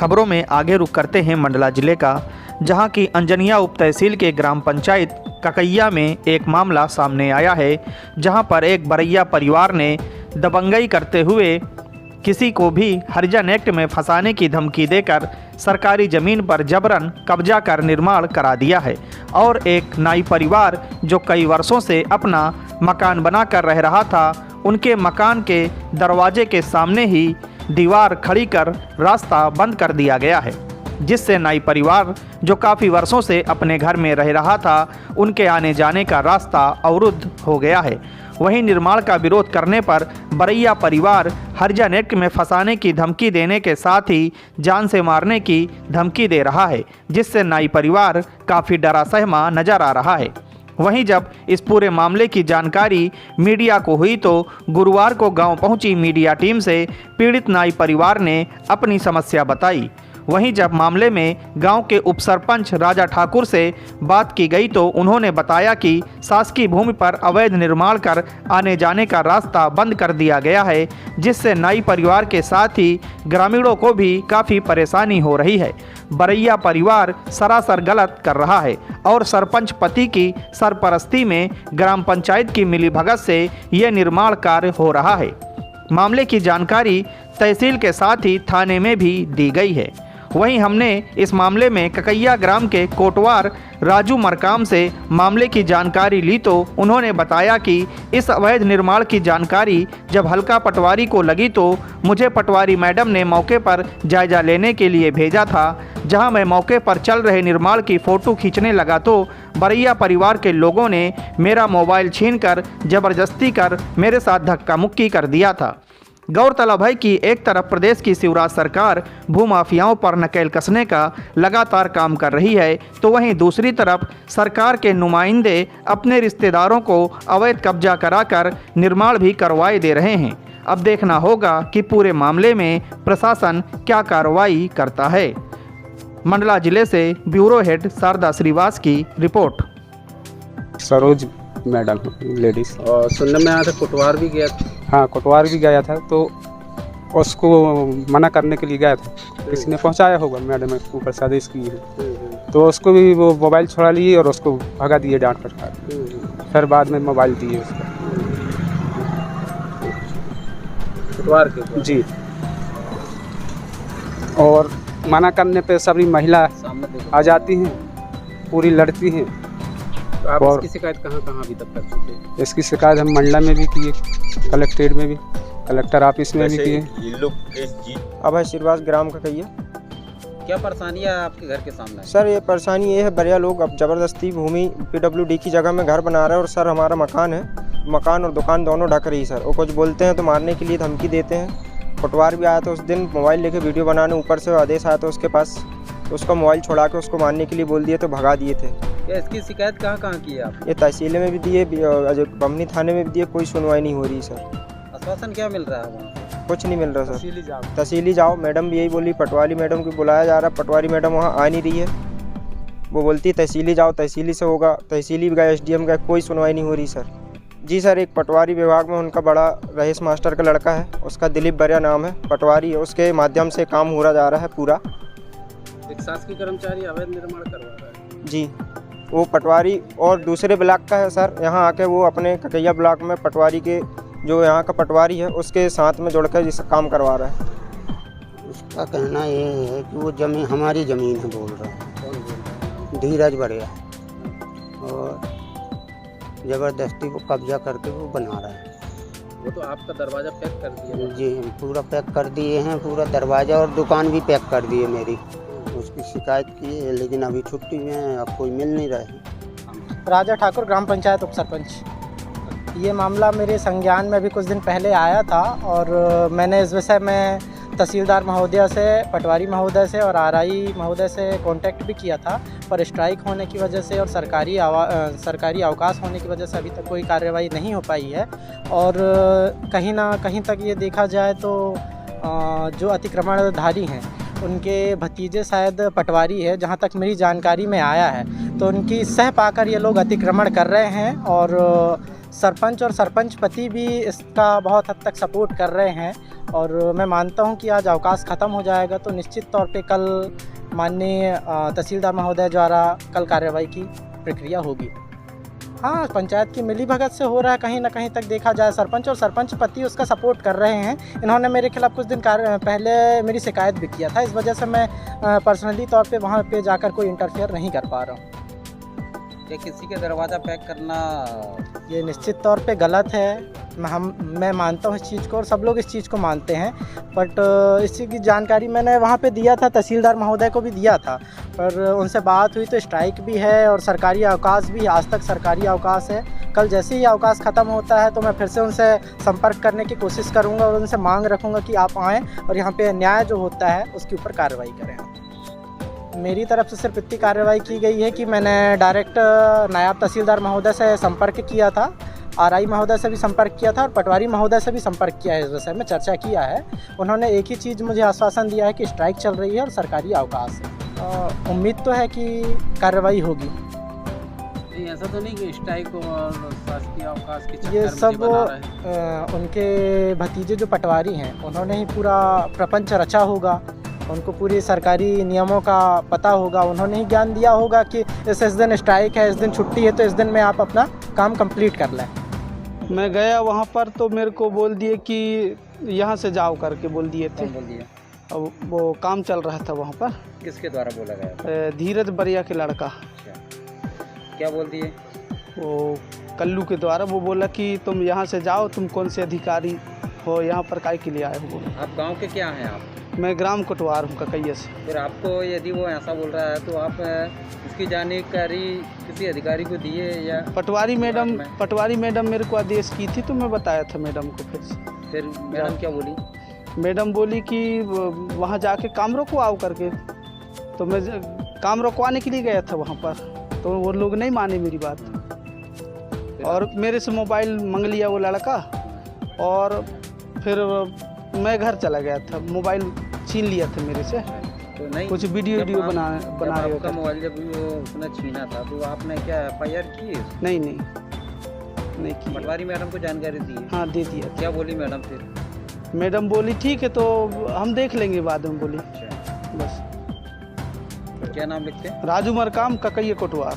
खबरों में आगे रुख करते हैं मंडला जिले का, जहां की अंजनिया उप तहसील के ग्राम पंचायत ककैया में एक मामला सामने आया है, जहां पर एक बरैया परिवार ने दबंगई करते हुए किसी को भी हरिजन एक्ट में फंसाने की धमकी देकर सरकारी ज़मीन पर जबरन कब्जा कर निर्माण करा दिया है। और एक नाई परिवार जो कई वर्षों से अपना मकान बनाकर रह रहा था, उनके मकान के दरवाजे के सामने ही दीवार खड़ी कर रास्ता बंद कर दिया गया है, जिससे नाई परिवार जो काफ़ी वर्षों से अपने घर में रह रहा था, उनके आने जाने का रास्ता अवरुद्ध हो गया है। वहीं निर्माण का विरोध करने पर बरैया परिवार हरिजन एक्ट में फंसाने की धमकी देने के साथ ही जान से मारने की धमकी दे रहा है, जिससे नाई परिवार काफ़ी डरा सहमा नजर आ रहा है। वहीं जब इस पूरे मामले की जानकारी मीडिया को हुई तो गुरुवार को गांव पहुंची मीडिया टीम से पीड़ित नाई परिवार ने अपनी समस्या बताई। वहीं जब मामले में गांव के उप सरपंच राजा ठाकुर से बात की गई तो उन्होंने बताया कि शासकीय भूमि पर अवैध निर्माण कर आने जाने का रास्ता बंद कर दिया गया है, जिससे नाई परिवार के साथ ही ग्रामीणों को भी काफ़ी परेशानी हो रही है। बरैया परिवार सरासर गलत कर रहा है और सरपंच पति की सरपरस्ती में ग्राम पंचायत की मिलीभगत से ये निर्माण कार्य हो रहा है। मामले की जानकारी तहसील के साथ ही थाने में भी दी गई है। वहीं हमने इस मामले में ककैया ग्राम के कोटवार राजू मरकाम से मामले की जानकारी ली तो उन्होंने बताया कि इस अवैध निर्माण की जानकारी जब हल्का पटवारी को लगी तो मुझे पटवारी मैडम ने मौके पर जायजा लेने के लिए भेजा था। जहां मैं मौके पर चल रहे निर्माण की फ़ोटो खींचने लगा तो बरैया परिवार के लोगों ने मेरा मोबाइल छीनकर जबरदस्ती कर मेरे साथ धक्का मुक्की कर दिया था। गौरतलब है कि एक तरफ प्रदेश की शिवराज सरकार भूमाफियाओं पर नकेल कसने का लगातार काम कर रही है, तो वहीं दूसरी तरफ सरकार के नुमाइंदे अपने रिश्तेदारों को अवैध कब्जा कराकर निर्माण भी करवाए दे रहे हैं। अब देखना होगा कि पूरे मामले में प्रशासन क्या कार्रवाई करता है। मंडला जिले से ब्यूरो हेड शारदा श्रीवास की रिपोर्ट। Saroj madam ladies. और सुनने में आया था कोटवार भी गया था। हाँ, कोटवार भी गया था तो उसको मना करने के लिए गया था, किसी ने पहुंचाया होगा, मैडम ऊपर से आदेश की है तो उसको भी वो मोबाइल छुड़ा लिए और उसको भगा दिए डांट कर। फिर बाद में मोबाइल दिए उसको। कोटवार के जी। और मना करने पे सभी महिला आ जाती हैं, पूरी लड़ती हैं। तो आप और इसकी शिकायत कहाँ अभी तक कर चुके हैं? इसकी शिकायत हम मंडला में भी किए, कलेक्ट्रेट में भी, कलेक्टर ऑफिस में भी किए। अभय श्रीवास ग्राम ककैया। क्या परेशानी है आपके घर के सामने? सर ये परेशानी ये है, बरिया लोग अब ज़बरदस्ती भूमि PWD की जगह में घर बना रहे हैं और सर हमारा मकान है, मकान और दुकान दोनों ढक रही सर। वो कुछ बोलते हैं तो मारने के लिए धमकी देते हैं। पटवार भी आया था उस दिन मोबाइल लेके वीडियो बनाने, ऊपर से आदेश आया था उसके पास, तो उसका मोबाइल छुड़ा के उसको मारने के लिए बोल दिए तो भगा दिए थे। क्या इसकी शिकायत कहाँ की है आप? ये तहसील में भी दिए, बमनी थाने में भी दिए, कोई सुनवाई नहीं हो रही सर। आश्वासन क्या मिल रहा है वहाँ? कुछ नहीं मिल रहा सर। तहसीली जाओ, मैडम भी यही बोली, पटवारी मैडम को बुलाया जा रहा, पटवारी मैडम वहाँ आ नहीं रही है। वो बोलती तहसीली जाओ, तहसीली से होगा, तहसीली गए, SDM गए, कोई सुनवाई नहीं हो रही सर। जी सर, एक पटवारी विभाग में उनका बड़ा रहीस मास्टर का लड़का है, उसका दिलीप बरिया नाम है, पटवारी है, उसके माध्यम से काम हो रहा जा रहा है पूरा। एक शासकीय कर्मचारी अवैध निर्माण करवा रहा है। जी, वो पटवारी और दूसरे ब्लॉक का है सर। यहाँ आके वो अपने ककैया ब्लॉक में पटवारी के, जो यहाँ का पटवारी है, उसके साथ में जुड़कर जिस काम करवा रहा है। उसका कहना ये है कि वो जमीन हमारी ज़मीन है बोल रहा है, धीरज बरिया, और ज़बरदस्ती वो कब्जा करके वो बना रहा है। वो तो आपका दरवाज़ा पैक कर दिया? जी, हम पूरा पैक कर दिए हैं, पूरा दरवाज़ा और दुकान भी पैक कर दी है मेरी। उसकी शिकायत की है लेकिन अभी छुट्टी में है, अब कोई मिल नहीं रहा है। राजा ठाकुर ग्राम पंचायत उप सरपंच। ये मामला मेरे संज्ञान में अभी कुछ दिन पहले आया था और मैंने इस विषय में तहसीलदार महोदय से, पटवारी महोदय से और RI महोदय से कांटेक्ट भी किया था, पर स्ट्राइक होने की वजह से और सरकारी अवकाश होने की वजह से अभी तक कोई कार्रवाई नहीं हो पाई है। और कहीं ना कहीं तक ये देखा जाए तो जो अतिक्रमणधारी हैं उनके भतीजे शायद पटवारी है, जहाँ तक मेरी जानकारी में आया है, तो उनकी सह पाकर ये लोग अतिक्रमण कर रहे हैं और सरपंच और सरपंच पति भी इसका बहुत हद तक सपोर्ट कर रहे हैं और मैं मानता हूं कि आज अवकाश ख़त्म हो जाएगा तो निश्चित तौर पे कल माननीय तहसीलदार महोदय द्वारा कल कार्रवाई की प्रक्रिया होगी। हाँ, पंचायत की मिलीभगत से हो रहा है, कहीं ना कहीं तक देखा जाए सरपंच और सरपंच पति उसका सपोर्ट कर रहे हैं। इन्होंने मेरे खिलाफ़ कुछ दिन पहले मेरी शिकायत भी किया था, इस वजह से मैं पर्सनली तौर पे वहाँ पे जाकर कोई इंटरफेयर नहीं कर पा रहा हूँ। क्या किसी के दरवाज़ा पैक करना ये निश्चित तौर पे गलत है। मैं मानता हूँ इस चीज़ को और सब लोग इस चीज़ को मानते हैं, बट इस चीज़ की जानकारी मैंने वहाँ पे दिया था, तहसीलदार महोदय को भी दिया था, पर उनसे बात हुई तो स्ट्राइक भी है और सरकारी अवकाश भी, आज तक सरकारी अवकाश है। कल जैसे ही अवकाश ख़त्म होता है तो मैं फिर से उनसे संपर्क करने की कोशिश करूँगा और उनसे मांग रखूँगा कि आप आएँ और यहाँ पर न्याय जो होता है उसके ऊपर कार्रवाई करें। मेरी तरफ से सिर्फ इतनी कार्रवाई की गई है कि मैंने डायरेक्ट नायब तहसीलदार महोदय से संपर्क किया था, आरआई महोदय से भी संपर्क किया था और पटवारी महोदय से भी संपर्क किया है, इस विषय में चर्चा किया है। उन्होंने एक ही चीज़ मुझे आश्वासन दिया है कि स्ट्राइक चल रही है और सरकारी अवकाश है। उम्मीद तो है कि कार्रवाई होगी। नहीं, ऐसा तो नहीं कि स्ट्राइक और शासकीय अवकाश के चक्कर ये में सब बना रहे हैं। उनके भतीजे जो पटवारी हैं उन्होंने ही पूरा प्रपंच रचा होगा, उनको पूरी सरकारी नियमों का पता होगा, उन्होंने ही ज्ञान दिया होगा कि इस दिन स्ट्राइक है, इस दिन छुट्टी है तो इस दिन में आप अपना काम कंप्लीट कर लें। मैं गया वहाँ पर तो मेरे को बोल दिए कि यहाँ से जाओ करके बोल दिए थे। कौन बोल दिया? अब वो काम चल रहा था वहाँ पर, किसके द्वारा बोला गया? धीरज बरिया के लड़का, अच्छा, क्या बोल दिए? वो कल्लू के द्वारा वो बोला कि तुम यहाँ से जाओ, तुम कौन से अधिकारी हो, यहाँ पर काय के लिए आए हो। आप गांव के क्या हैं आप? मैं ग्राम कोटवार हूँ ककैया से। फिर आपको यदि वो ऐसा बोल रहा है तो आप उसकी जानकारी किसी अधिकारी को दिए या पटवारी मैडम मेरे को आदेश की थी तो मैं बताया था मैडम को। फिर मैडम क्या बोली? मैडम बोली कि वहाँ जाके काम रोकवाओ करके, तो मैं काम रोकवाने के लिए गया था वहाँ पर, तो वो लोग नहीं माने मेरी बात और मेरे से मोबाइल मांग लिया वो लड़का और फिर मैं घर चला गया था, मोबाइल छीन लिया था मेरे से। तो नहीं, कुछ वीडियो बनाया आपका मोबाइल जब वो उसने छीना था तो आपने क्या FIR की? नहीं की। पटवारी मैडम को जानकारी दी? हाँ, दे दिया। क्या बोली मैडम फिर? मैडम बोली ठीक है तो हम देख लेंगे बाद में, बोली अच्छा, बस। क्या नाम लिखते हैं? राजू मरकाम, ककैया कोटवार।